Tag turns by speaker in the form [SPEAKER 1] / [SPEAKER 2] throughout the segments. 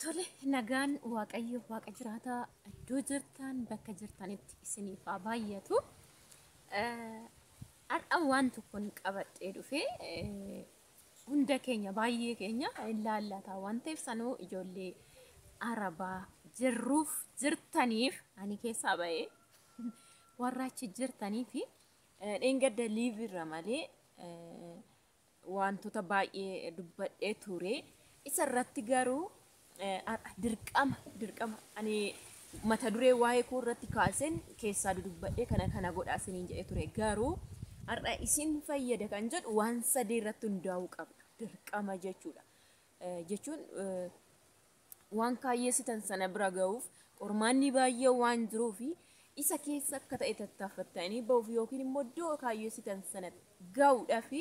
[SPEAKER 1] Tole nagaan waaqayyo waaqa jiraataa iddoo jirtan bakka jirtanitti isiniif haa baay'atu. Har'a waan tokkoon qabadhee dhufee hunda keenya baay'ee keenya ilaallata waan ta'eef sanuu ijoollee arabaa jirruuf jirtaniif ani keessaa ba'ee warra achi jirtanii fi dheengadda liivirra malee wantoota baay'ee dubbadhee ture. Isa irratti garuu dirqama ani mata duree waa'ee koo irratti kaaseen keessaa dubbadhee kana godhaa isiniin jedhee ture. Garuu har'a isin fayyada kan jedhu waan sadii irratti hundaa'uu qabna. Dirqama jechuudha. Jechuun waan kaayyeessitan sana bira ga'uuf qormaanni baay'ee waan jiruufi isa keessa akka ta'e tattaaffattanii ba'uuf yookiin immoo iddoo kaayyeessitan sana ga'uudhaaf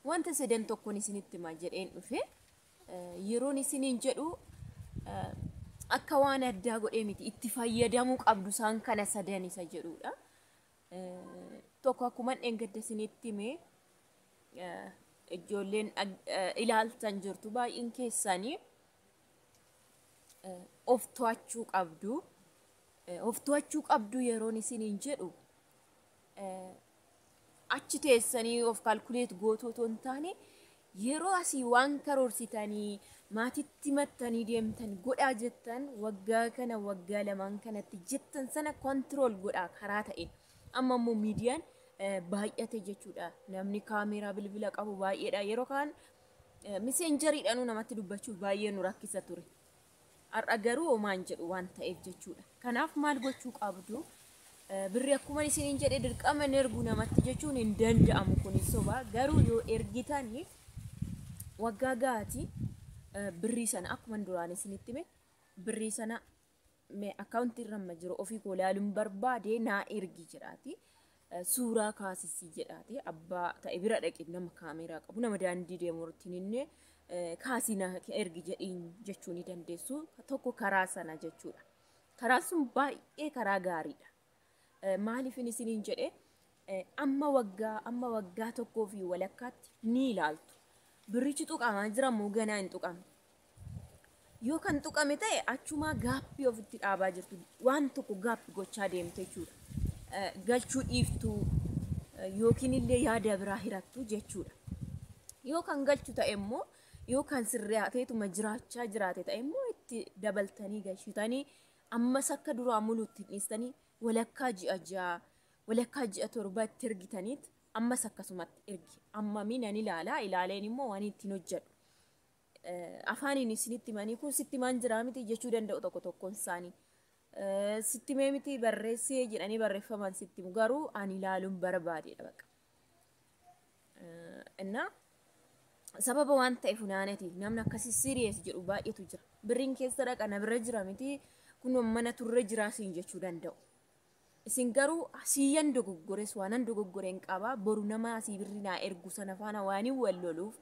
[SPEAKER 1] wanta sadan tokkoon isinitti himaa jedheen dhufe. Yeroon isiniin jedhu akka waan addaa godhee miti itti fayyadamuu qabdu isaan kana sadan isa jedhudha. Tokko akkuma dheengadda isinitti himee ijoolleen ilaaltan jirtu baay'een keessanii of to'achuu qabdu. Of to'achuu qabdu yeroon isiniin jedhu achi teessanii of kalkuleet gootuu otoo hin taane yeroo asii waan karoorsitanii maatitti mattanii deemtan godhaa jettan waggaa kana waggaa lamaan kanatti jettan sana kontirool godhaa karaa ta'een. Amma immoo miidiyaan baay'ate jechuudha. Namni kaameeraa bilbila qabu baay'eedha. Yeroo kaan miseenjariidhaan namatti dubbachuuf baay'ee nu rakkisa ture. Har'a garuu homaan jedhu waan ta'eef jechuudha. Kanaaf maal gochuu qabdu? Birri akkuma isiniin jedhee dirqama erguu namatti jechuun hin danda'amu kunis soba. Garuu yoo ergitanii waggaa gaati birrii sana akkuma duraan isinitti hime birrii sana akkaawuntii irra jiru ofii koo ilaaluun barbaade naa ergi jedhaati. Suuraa kaasisii jedhaati. Abbaa ta'e bira dhaqe nama kaameeraa qabu nama daandii deemu irratti inni kaasii na ergi jedhiin jechuu ni dandeessu. Tokko karaa sana jechuudha. Karaan sun baay'ee karaa gaariidha. Maaliif isiniin jedhee amma waggaa tokkoo fi walakkaatti ni ilaaltu. Birrichi tuqamaa jira moo ganaa hin tuqamne? Yoo kan tuqame ta'e achumaa gaappii ofitti dhaabaa jirtu. Waan tokko gaappii gochaa deemte jechuudha. Galchuu dhiiftu yookiin illee yaada biraa hirattu jechuudha. Yoo kan galchu ta'e immoo yoo kan sirraateetuma jiraachaa jiraate ta'e immoo itti dabaltanii galchitanii ammas akka duraa muluutti dhiistanii walakkaa ji'a torba itti ergitaniit ammas akkasumatti ergi. Amma miinan ilaaleen immoo waan ittiin hojjedhu. Afaaniin isinitti himanii kun sitti himaan jiraa miti jechuu danda'u tokko tokkoon isaanii. Sitti himee miti barreessee jedhanii barreeffaman sitti himu garuu ani ilaaluun barbaadeedha baqa. Innaa sababa waan ta'eef funaanatiif namni akkasii siriyees jedhu baay'eetu jira. Birriin keessa dhaqa na bira jira miti kun mana turre jiraa siin jechuu danda'u. Isin garuu asiyyan dogoggores waanan dogoggoreen qaba boru nama asii birri naa ergu sana faana waanii wal loluuf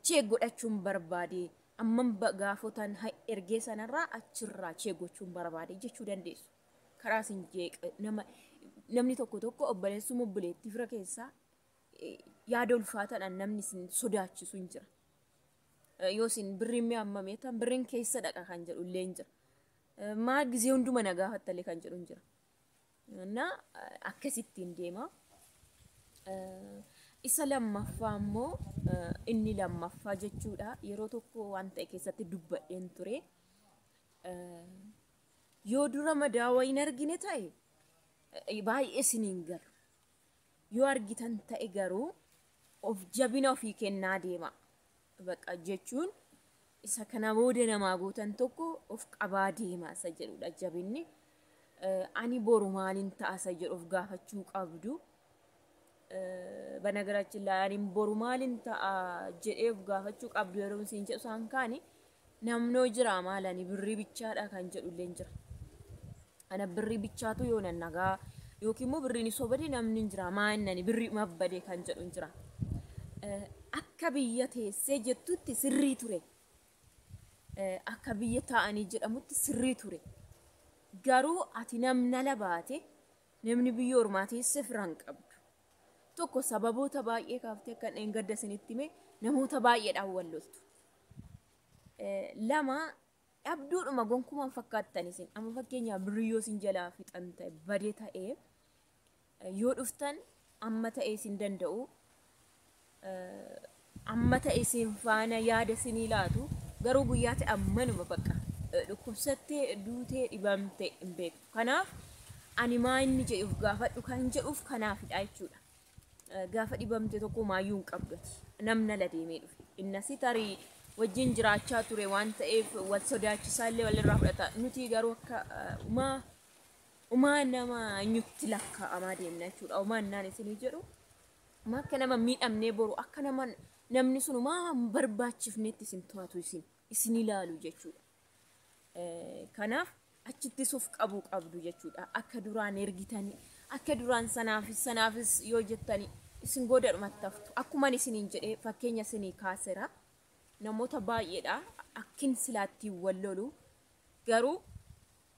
[SPEAKER 1] chee godhachuun barbaade amman gaafotan ergee sanarraa achirraa chee gochuun barbaade jechuu dandeessu. Karaa isin jeeq namni tokko obboleessuma obboleettii fira keessaa yaada ulfaataadhaan namni isin sodaachisu hin jira. Yoo isin birriin mee hammamee tan birriin keessa dhaqa kan jedhu illee hin jira. Maal gizee hunduma na gaafattalee kan jedhu hin jira. Na akkasittiin deema. Isa lammaffaa immoo inni lammaffaa jechuudha. Yeroo tokko waan ta'e keessatti dubbadheen ture. Yoo dura madaawaa hin argine ta'e baay'ee isiniin galu. Yoo argitan ta'e garuu of jabina ofii kennaa deema. Baqa jechuun isa kana booda namaa gootan tokko of qabaa deema isa jedhudha jabinni. Ani boru maaliin ta'a isa jedhu of gaafachuu qabdu. Banagaraachin laayaniin boru maaliin ta'a jedhee of gaafachuu qabdu yeroo isin jedhu isaan kaani namnoo jira maalani birrii bichaadha kan jedhu illee jira. Ana birrii bichaatu yoo nan nagaa yookiin immoo birriin sobade namni jira maannani birrii mabbade kan jedhu jira. Akka biyya teessee jettutti sirrii ture. Akka biyya taa'anii jedhamutti sirrii ture. Garuu ati namna labaate namni biyya ormaa teessee firaan qabdu. Tokko sababoota baay'ee kaaftee akka dheengadda isinitti hime namoota baay'eedhaan wal loltu. lama abduudhuma gonkumaan fakkaatanis amma fakkeenya biriyoo sin jalaa fixan ta'e badee ta'ee yoo dhuftan amma ta'ee sin danda'u amma ta'ee sin faana yaada sinii laatu garuu guyyaa ta'e ammanuma bakka dhukkubsattee duutee dhibamte hin beeku. Kanaaf ani maa inni jedhuuf gaafadhu kan jedhuuf kanaafidha jechuudha. Gaafa dhibamte tokko maayyuu hin qabdati. Namna la deemee dhufe. Innasi tarii wajjin jiraachaa ture waan ta'eef wal sodaachisaa illee walirraa fudhata. Nuti garuu akka umaan nama nyutti lakkaa'amaa deemna jechuudha. Umaan naan isinii jedhu akka nama miidhamnee boru akka namni sun umaa barbaachifnetti isin to'atu isin ilaalu jechuudha. Kanaaf achitti suuf qabdu jechuudha. Akka duraan ergitanii akka duraan sanaafis yoo jettanii isin godhadhumatti haftu. Akkuma isiniin jedhee fakkeenya isinii kaaseera. Namoota baay'eedha akkin silaatti wal lolu garuu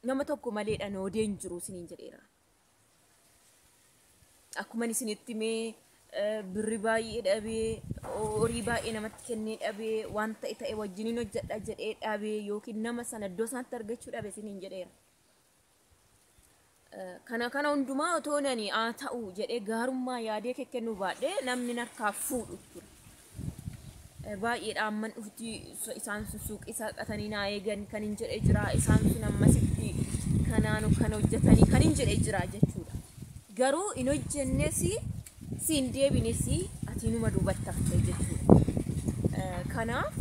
[SPEAKER 1] nama tokko maleedha noodeen jiru isiniin jedheera. Akkuma isinitti mee birri baay'ee dhabee horii baay'ee namatti kennee dhabee waan ta'e wajjiniin hojjedha jedhee dhabee yookiin nama sana iddoo isaatti argachuu dhabe isiniin jedheera. Kana hundumaa otoo nani ta'u jedhee gaarummaa yaadee kennuu baadhee namni narkaaf fuudhu ture. Baay'eedha amman dhufti isaan suuqii saaqatanii naa eegan kan hin jedhee jira. Isaan sun ammasitti kanaanu kan hojjetanii kan hin jedhee jira jechuudha. Garuu hin hojjennes siin deebines ati numa duubatti hafte jechuudha. Kanaaf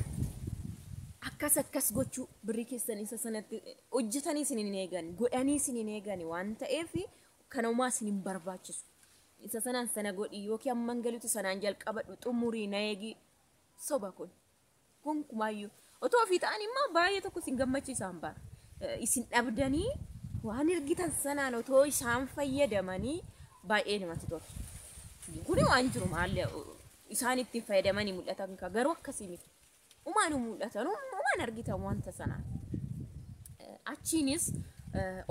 [SPEAKER 1] akkas gochuu birrii keessan isa sanatti hojjetanii isin hin eegan godhanii isin hin eegan waan ta'eef kanumaa isin hin barbaachisu. Isa sanaan sana godhi yookiin amman galuutu sanaan jalqabadhu xumurii na eegi soba kun gonkumaayyuu otoo ofii ta'an immoo baay'ee tokko isin gammachiisaan bara. Isin dhabdanii waan ergitan sanaan otoo isaan fayyadamanii baay'ee namatti tola. Kuni waan jiru maal isaan ittiin fayyadamanii mul'atan ka garuu akkasii miti. Umaan mul'atan umaan argitan wanta sanaan. Achiinis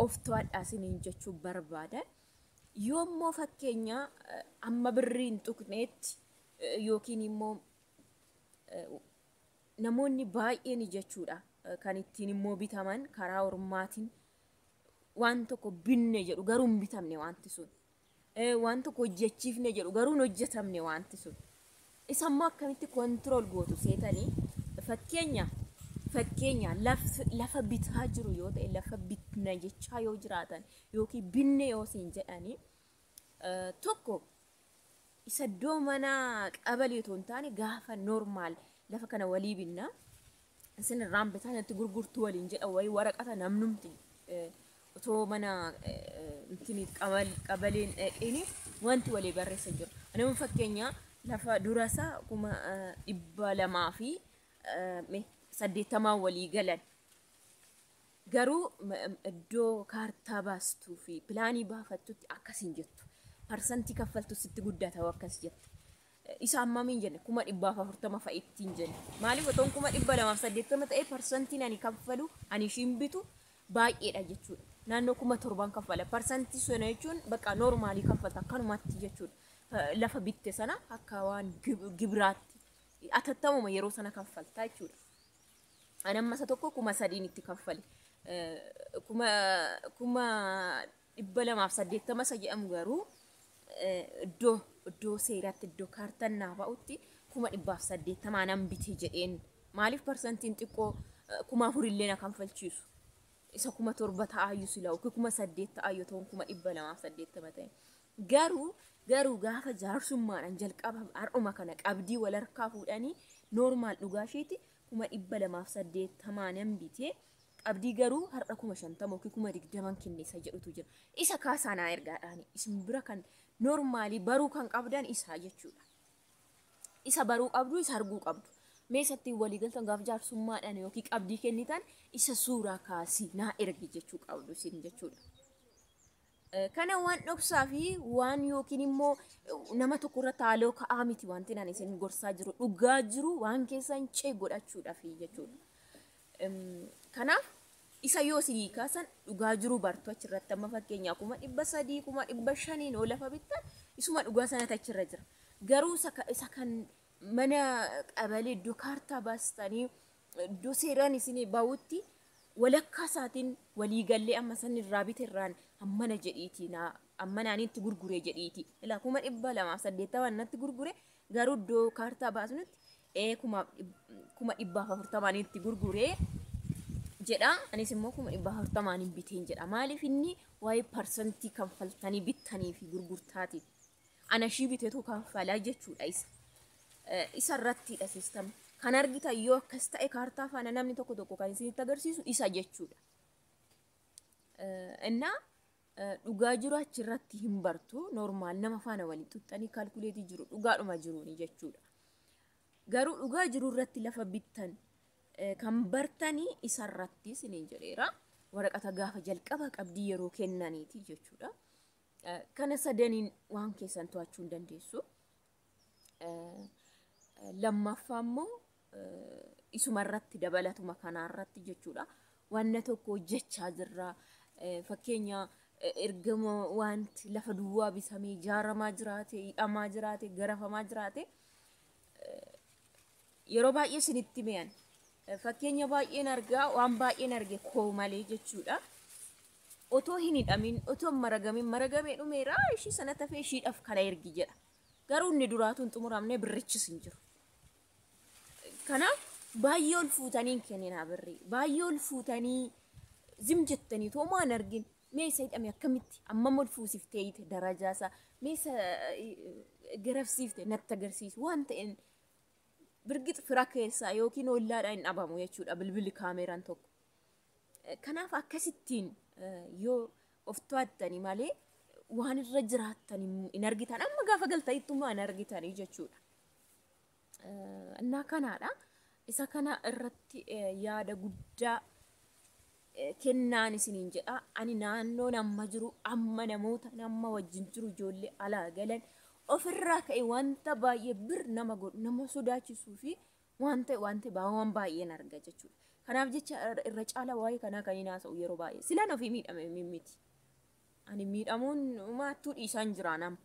[SPEAKER 1] of to'adhaa isiniin jechuu barbaada. Yoommoo fakkeenya amma birriin tuqneetti yookiin immoo namoonni baay'een jechuudha kan ittiin immoo bitaman karaa ormaatiin waan tokko binne jedhu garuu hin bitamne wanti sun. Waan tokko hojjechiifne jedhu garuu hin hojjetamne wanti sun. Isammoo akkamitti kontirool gootu seetanii fakkeenya lafa bitaa jiru yoo ta'e lafa bitna jechaa yoo jiraatan yookiin binne yoo siin jedhanii tokko isa iddoo mana qabalee otoo hin taane gaafa normaal lafa kana walii binna isin irraan bitaan itti gurgurtuu waliin jedha wayii waraqata namnumti otoo mana qabaleen dhaqeeni wanti walii barreessa jiru. Ani fakkeenya lafa durasaa kuma 280 walii galan garuu iddoo kaartaa baastuu fi pilaanii baafattutti akkasiin jettu. Parsantii kaffaltu sitti guddata akkas jette. Isa ammamiin jenne kuma 140 fa'a ittiin jenne. Maaliif otoon kuma 280 ta'e parsantiin ani kaffalu ani ishiin bitu baay'eedha jechuudha. Naannoo kuma 7 kaffala. Parsantii sana jechuun bakka noormaalii kaffalta akkanumatti jechuudha. Lafa bitte sana akka waan gibiraatti atattamuma yeroo sana kaffalta jechuudha. Ani ammasa tokko kuma 3 itti kaffale. Kuma 280 jedhamu garuu iddoo seeraatti iddoo kaartaan naa ba'utti kuma 180 nan bitee jedheen maaliif parsantiin xiqqoo kuma 4 illee na kanfalchiisu isa kuma 7 ta'ayyuu silaa kuma 8 ta'ayyuu ta'uun kuma 280 ta'e garuu gaafa jaarsummaadhaan jalqaba har'uma kana qabdii wal harkaa fuudhanii noormaal dhugaa isheeti kuma 280 nan bitee qabdii garuu har'a kuma 50 kuma 20 kenneessa jedhutu jira. Isa kaasaanaa ergaadhaani isin bira kan normally baruu kan qabdan isa jechuudha. Isa baruu qabdu isa arguu qabdu. Meesatti walii galtan gaaf jaarsummaadhaan yookiin qabdii kennitan isa suuraa kaasii naa ergi jechuu qabdu isin jechuudha. Kana waan dhoksaa fi waan yookiin immoo nama tokko irratti haaloo ka'aa miti wanti naan isin gorsaa jiru dhugaa jiru waan keessan chee godhachuudhaaf jechuudha. Kanaaf isa yoo isinii kaasan dhugaa jiru bartu achirratti amma fakkeenyaa kuma 300 kuma 500 oo lafa bittan isuma dhugaa sanatti achirra jira. Garuu isa kan mana qabalee iddoo kaartaa baastanii iddoo seeraan isin bahutti walakkaa isaatiin walii gallee amma san irraa bite irraan ammana jedhiiti ammanaan itti gurgure jedhiiti. Ilaa 280 natti gurgure garuu iddoo kaartaa baasnutti 140 itti gurgure jedha. Anis immoo 140 biteen jedha. Maaliif inni waa'ee parsantii kanfaltanii bittanii fi gurgurtaati. Ana shii biteetu kanfalaa jechuudha isa irrattidha siistamni. Kan argitan yoo akkas ta'e kaartaa faana namni tokko kan isinitti agarsiisu isa jechuudha. Innaa dhugaa jiru achirratti hin bartu normaal nama faana waliin tuttanii kaalkuleetii jiru dhugaadhuma jiruuni jechuudha. Garuu dhugaa jiru irratti lafa bittan kan bartanii isa irratti isiniin jedheera. Waraqata gaafa jalqaba qabdii yeroo kennaniiti jechuudha. Kana sadaniin waan keessan to'achuu hin dandeessu. Lammaffaa immoo isuma irratti dabalatuma kanaa irratti jechuudha. Wanna tokko hojjechaa jirra. Fakkeenya ergama wanti lafa duwwaa bisamee ijaaramaa jiraate, hidhamaa jiraate, garafamaa jiraate yeroo baay'ee isinitti mi'an. Fakkeenya baay'een argaa waan baay'een arge koo malee jechuudha. Otoo hin hidhamin, otoo maragamee dhumeera ishii sana tafee ishiidhaaf kana ergi jedha. Garuu inni duraatu hin xumuramne birrichis hin jiru. Kanaaf baay'ee ol fuutanii kenninaa birrii. Baay'ee ol fuutanii zim jettanii toomaan argin. Meesa hidhame akkamitti ammam ol fuusiftee hidhe darajaasaa. Meesa garafsiifte natti agarsiisu waan ta'een birgit fira keessaa yookiin ollaadhaan hin dhabamu jechuudha bilbilli kaameraan tokko. Kanaaf akkasittiin yoo of to'attanii malee waan irra jiraattan hin argitan amma gaafa galtanitti hin argitanii jechuudha. Innaa kanaadha. Isa kana irratti yaada guddaa kennaan isiniin jedha. Ani naannoon amma jiru amma namoota nama wajjin jiru ijoollee alaa galan ofirraa ka'e wanta baay'ee bir nama godhu nama sodaachisuu fi wanta waan baay'een arga jechuudha. Kanaaf jecha irra caala waa'ee kanaa kan hin haasa'u yeroo baay'ee silaan ofii miidhame miti. Ani miidhamuun maattuu dhiisaan jira nama.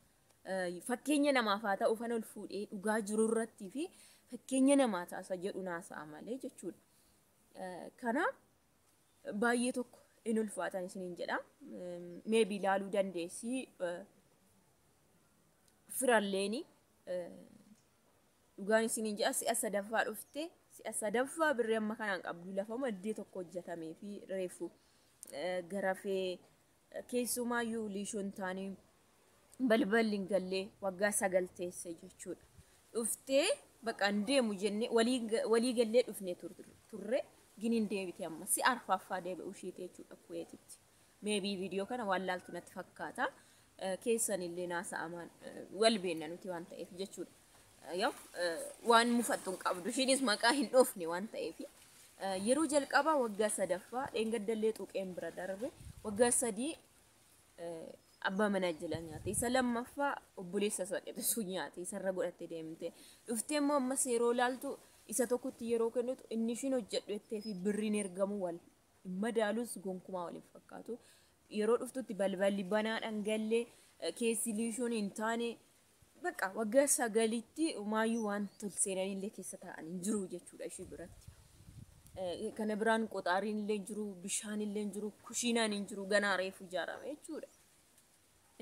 [SPEAKER 1] Fakkeenya namaaf haa ta'u ufan ol fuudhee dhugaa jiru irratti fi fakkeenya namaa taasa jedhu naasa'a malee jechuudha. Kanaaf baay'ee tokko in ulfaatan isiniin jedha. Meebii ilaaluu dandeessi. Firalleeni dhugaan isiniin jedha si'a sadaffaa dhufte si'a sadaffaa birrii amma kanaan qabdu lafa maddee tokko hojjetamee fi reefu garafee keessumaayyuu liishoon taanii balballi hin gallee waggaa 9 teesse jechuudha. Dhuftee bakka hin deemu jennee walii gallee dhufnee turre giniin deebite amma si arfaaffaa deebi'u ishiite jechuudha kuweetitti. Meebii viidiyoo kana waan laaltu natti fakkaata. Keessan illee naasa'amaan wal beenna nuti waan ta'eef jechuudha. Waan mufattu hin qabdu ishiinis maqaa hin dhoofne waan ta'eef yeroo jalqabaa waggaa 3ffaa dheengaddallee tuqeen bira darbe waggaa 3 abbaa manaa jala nyaate isa lammaffaa obboleessa saqete sun nyaate isarra godhattee deemte dhuftee immoo ammas yeroo laaltu isa tokkotti yeroo kennitu inni ishiin hojjedhu jettee fi birriin ergamu wal madaalus gonkumaa waliin fakkaatu. Yeroo dhuftutti balballi banaadhaan gallee keessi liishoon hin taane bakka waggaa 9tti maayyuu waan tolseenanillee keessa taa'an hin jiru jechuudha ishii biratti. Kana biraan qoxaariin illee jiru, bishaan illee jiru, kushiinaan hin jiru ganaa reefu ijaarame jechuudha.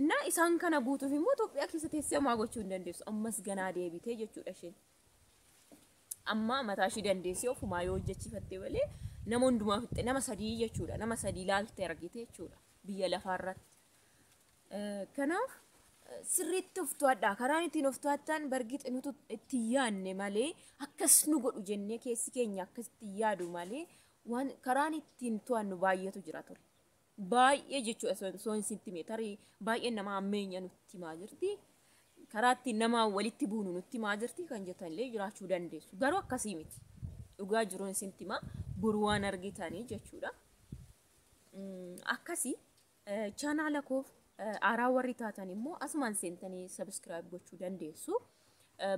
[SPEAKER 1] Innaa isaan kana guutuuf immoo Itoophiyaa keessa teessee homaa gochuu hin dandeessu. Ammas ganaa deebitee jechuudha isheen. Amma mataa ishii dandeessee ofumaa yoo hojjechiifattee malee nama hundumaa fixxe nama 3 jechuudha. Nama 3 ilaaltee argite jechuudha. Biyya lafaarratti. Kanaaf sirriitti of to'adhaa. Karaan ittiin of to'attan bargixi nuti itti yaadne malee akkas nu godhu jennee keessi keenya akkasitti yaadu malee waan karaan ittiin to'annu baay'eetu jira ture. Baay'ee jechuudha soon sitti mee tarii baay'ee nama ammeenya nutti himaa jirti. Karaa ittiin nama walitti buunu nutti himaa jirti kan jettanillee jiraachuu dandeessu. Garuu akkasii miti. Dhugaa jiruun sitti himaa boru waan argitanii jechuudha. Akkasii chaanaala koof aaraa warri taatan immoo asumaan seentanii subscribe gochuu dandeessu.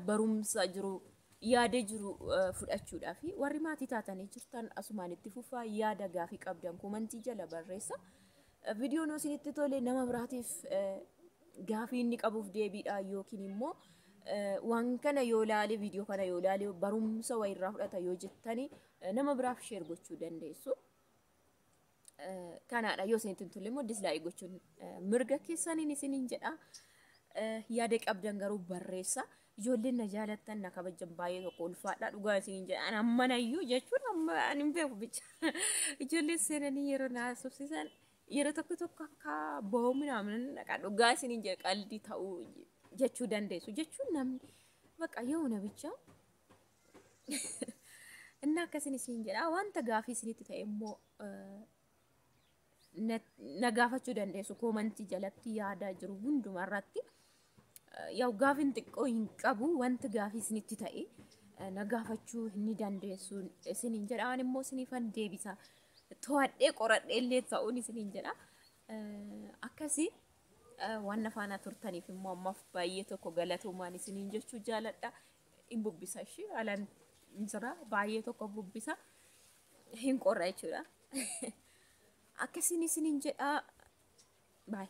[SPEAKER 1] Barumsa jiru yaada jiru fudhachuudhaaf warri maatii taatanii jirtan asumaan itti fufaa yaada gaafii qabdan komentii jala barreessa. Viidiyoon isinitti tole nama biraatiif gaafii inni qabuuf deebiidha yookiin immoo waan kana yoo ilaale viidiyoo kana yoo ilaale barumsa wayirraa fudhata yoo jettanii nama biraaf sheer gochuu dandeessu. Kanaadha yoo isinitti tole immoo dislaayik gochuun mirga keessaniin isiniin jedha. Yaada qabdan garuu barreessa. Ijoolleen na jaalattan na kabajan baay'ee tokko ulfaadha dhugaa isiniin jedha. Ammanayyuu jechuun amma ani hin beeku bicha. Ijoolleen seenanii yeroo na haasofsiisan yeroo tokko akka boomina naqa dhugaa isiniin jedha qalbii ta'uu jechuu dandeessu jechuun namni baqa yoo na bicha. Inni akkasin isiniin jedha wanta gaafii isinitti ta'e immoo na gaafachuu dandeessu koomantii jalatti yaadaa jiru hundumarratti. Yaa gaafiin xiqqoo hin qabu wanti gaafii isinitti ta'e na gaafachuu ni dandeessu isiniin jedha. Ani immoo isiniifan deebisa. To'adhee qoradhee illee ta'uun isiniin jedha. Akkasii waan faana turtaniif immoo ammaaf baay'ee tokko galatoomaan isiniin jechuu jaaladha. Hin bubbisa ishee alaan jira baay'ee tokko bubbisa hin qorra jechuudha. Akkasiin isiniin jedha. Bye.